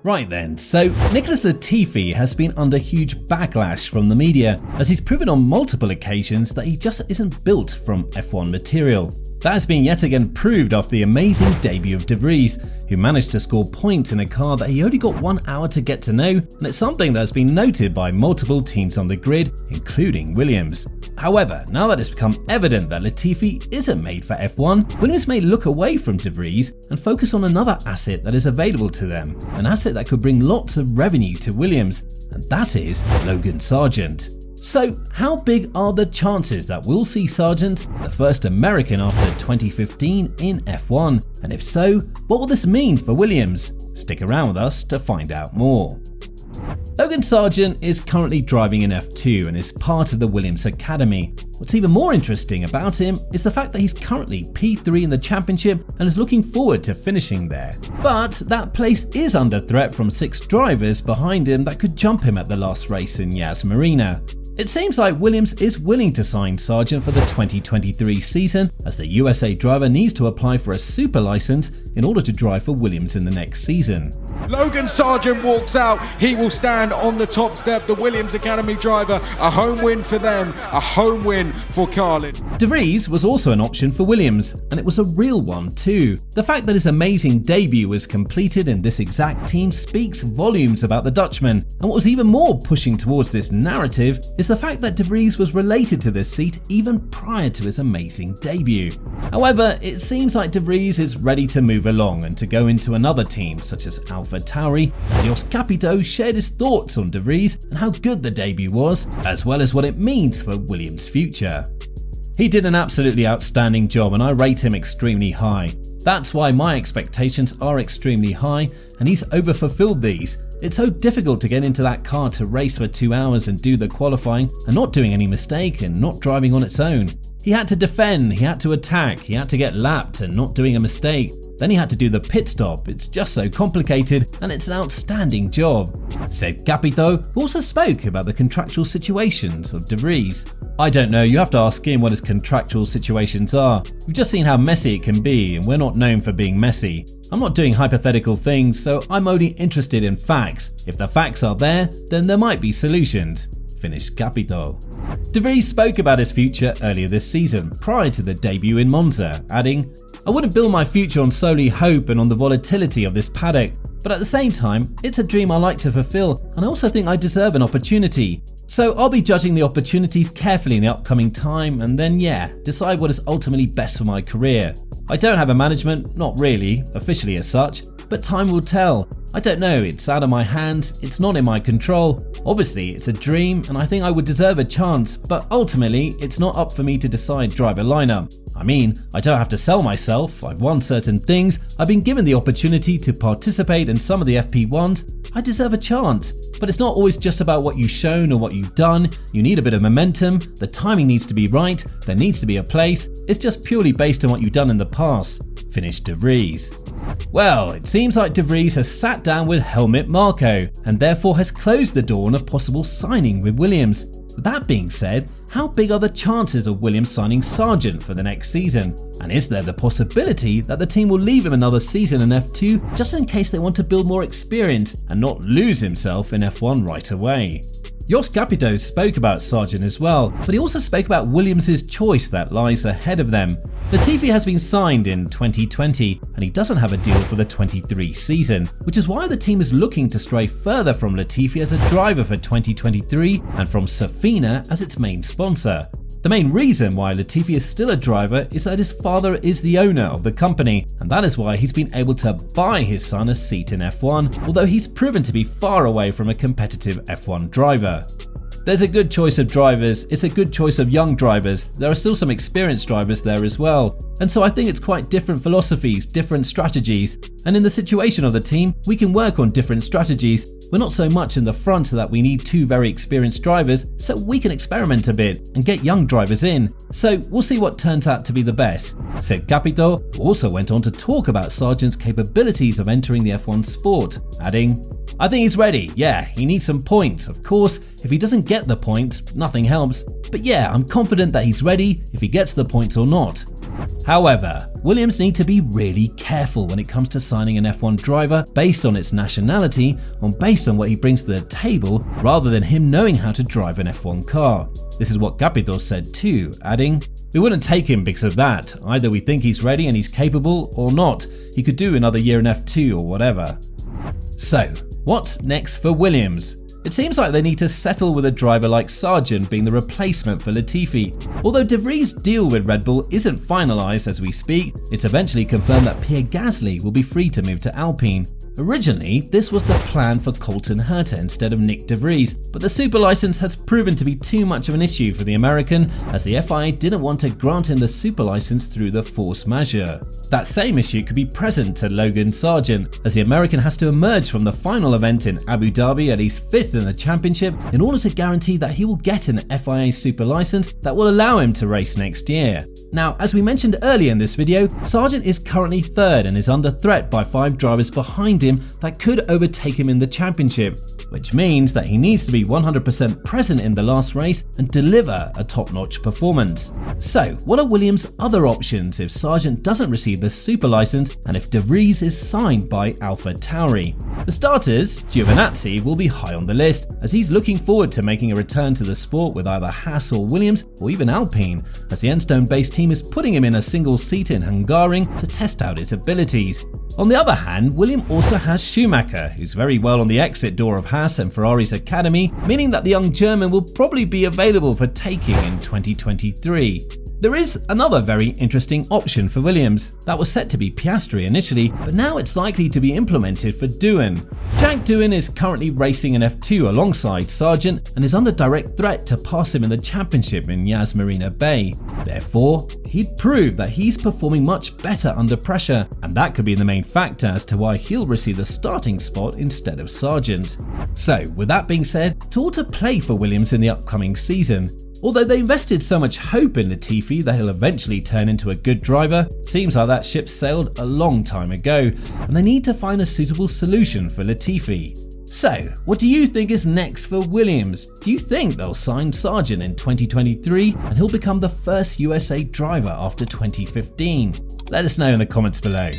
Right then, so Nicholas Latifi has been under huge backlash from the media as he's proven on multiple occasions that he just isn't built from F1 material. That has been yet again proved after the amazing debut of de Vries, who managed to score points in a car that he only got 1 hour to get to know, and it's something that has been noted by multiple teams on the grid, including Williams. However, now that it's become evident that Latifi isn't made for F1, Williams may look away from de Vries and focus on another asset that is available to them, an asset that could bring lots of revenue to Williams, and that is Logan Sargeant. So, how big are the chances that we'll see Sargeant, the first American after 2015, in F1? And if so, what will this mean for Williams? Stick around with us to find out more. Logan Sargeant is currently driving in F2 and is part of the Williams Academy. What's even more interesting about him is the fact that he's currently P3 in the championship and is looking forward to finishing there. But that place is under threat from 6 drivers behind him that could jump him at the last race in Yas Marina. It seems like Williams is willing to sign Sargeant for the 2023 season, as the USA driver needs to apply for a super license in order to drive for Williams in the next season. Logan Sargeant walks out, he will stand on the top step, the Williams Academy driver, a home win for them, a home win for Carlin. De Vries was also an option for Williams, and it was a real one too. The fact that his amazing debut was completed in this exact team speaks volumes about the Dutchman, and what was even more pushing towards this narrative is the fact that De Vries was related to this seat even prior to his amazing debut. However, it seems like De Vries is ready to move along and to go into another team such as AlphaTauri, as Jos Capito shared his thoughts on De Vries and how good the debut was, as well as what it means for Williams' future. He did an absolutely outstanding job and I rate him extremely high. That's why my expectations are extremely high, and he's overfulfilled these. It's so difficult to get into that car to race for 2 hours and do the qualifying and not doing any mistake and not driving on its own. He had to defend, he had to attack, he had to get lapped and not doing a mistake. Then he had to do the pit stop. It's just so complicated and it's an outstanding job. Said Capito, who also spoke about the contractual situations of De Vries. I don't know, you have to ask him what his contractual situations are. We've just seen how messy it can be and we're not known for being messy. I'm not doing hypothetical things, so I'm only interested in facts. If the facts are there, then there might be solutions. Finished Capito. De Vries spoke about his future earlier this season, prior to the debut in Monza, adding, "I wouldn't build my future on solely hope and on the volatility of this paddock, but at the same time, it's a dream I like to fulfill, and I also think I deserve an opportunity. So I'll be judging the opportunities carefully in the upcoming time and then decide what is ultimately best for my career. I don't have a management, not really, officially as such, but time will tell. I don't know, it's out of my hands, it's not in my control. Obviously, it's a dream and I think I would deserve a chance, but ultimately, it's not up for me to decide driver lineup. I mean, I don't have to sell myself, I've won certain things, I've been given the opportunity to participate in some of the FP1s, I deserve a chance. But it's not always just about what you've shown or what you've done, you need a bit of momentum, the timing needs to be right, there needs to be a place, it's just purely based on what you've done in the past." Finished De Vries. Well, it seems like De Vries has sat down with Helmut Marko and therefore has closed the door on a possible signing with Williams. With that being said, how big are the chances of Williams signing Sargeant for the next season? And is there the possibility that the team will leave him another season in F2 just in case they want to build more experience and not lose himself in F1 right away? Jos Capito spoke about Sargeant as well, but he also spoke about Williams' choice that lies ahead of them. Latifi has been signed in 2020 and he doesn't have a deal for the 23 season, which is why the team is looking to stray further from Latifi as a driver for 2023 and from Safina as its main sponsor. The main reason why Latifi is still a driver is that his father is the owner of the company, and that is why he's been able to buy his son a seat in F1, although he's proven to be far away from a competitive F1 driver. There's a good choice of drivers, it's a good choice of young drivers, there are still some experienced drivers there as well, and so I think it's quite different philosophies, different strategies, and in the situation of the team, we can work on different strategies. We're not so much in the front that we need 2 very experienced drivers, so we can experiment a bit and get young drivers in. So we'll see what turns out to be the best. Said Capito, who also went on to talk about Sargeant's capabilities of entering the F1 sport, adding, "I think he's ready, he needs some points. Of course, if he doesn't get the points, nothing helps. But I'm confident that he's ready if he gets the points or not." However, Williams need to be really careful when it comes to signing an F1 driver based on its nationality or based on what he brings to the table rather than him knowing how to drive an F1 car. This is what Capito said too, adding, "We wouldn't take him because of that. Either we think he's ready and he's capable or not. He could do another year in F2 or whatever." So, what's next for Williams? It seems like they need to settle with a driver like Sargeant being the replacement for Latifi. Although de Vries' deal with Red Bull isn't finalised as we speak, it's eventually confirmed that Pierre Gasly will be free to move to Alpine. Originally, this was the plan for Colton Herta instead of Nyck de Vries, but the super license has proven to be too much of an issue for the American, as the FIA didn't want to grant him the super license through the force majeure. That same issue could be present to Logan Sargeant, as the American has to emerge from the final event in Abu Dhabi at least 5th in the championship in order to guarantee that he will get an FIA super license that will allow him to race next year. Now, as we mentioned earlier in this video, Sargeant is currently 3rd and is under threat by 5 drivers behind him that could overtake him in the championship, which means that he needs to be 100% present in the last race and deliver a top-notch performance. So, what are Williams' other options if Sargeant doesn't receive the super license and if de Vries is signed by AlphaTauri? For starters, Giovinazzi will be high on the list, as he's looking forward to making a return to the sport with either Haas or Williams or even Alpine, as the Enstone-based team is putting him in a single seat in Hungaroring to test out his abilities. On the other hand, Williams also has Schumacher, who's very well on the exit door of Haas and Ferrari's academy, meaning that the young German will probably be available for taking in 2023. There is another very interesting option for Williams. That was set to be Piastri initially, but now it's likely to be implemented for Doohan. Jack Doohan is currently racing in F2 alongside Sargeant and is under direct threat to pass him in the championship in Yas Marina Bay. Therefore, he'd prove that he's performing much better under pressure, and that could be the main factor as to why he'll receive the starting spot instead of Sargeant. So, with that being said, it's all to play for Williams in the upcoming season. Although they invested so much hope in Latifi that he'll eventually turn into a good driver, seems like that ship sailed a long time ago, and they need to find a suitable solution for Latifi. So, what do you think is next for Williams? Do you think they'll sign Sargeant in 2023 and he'll become the first USA driver after 2015? Let us know in the comments below.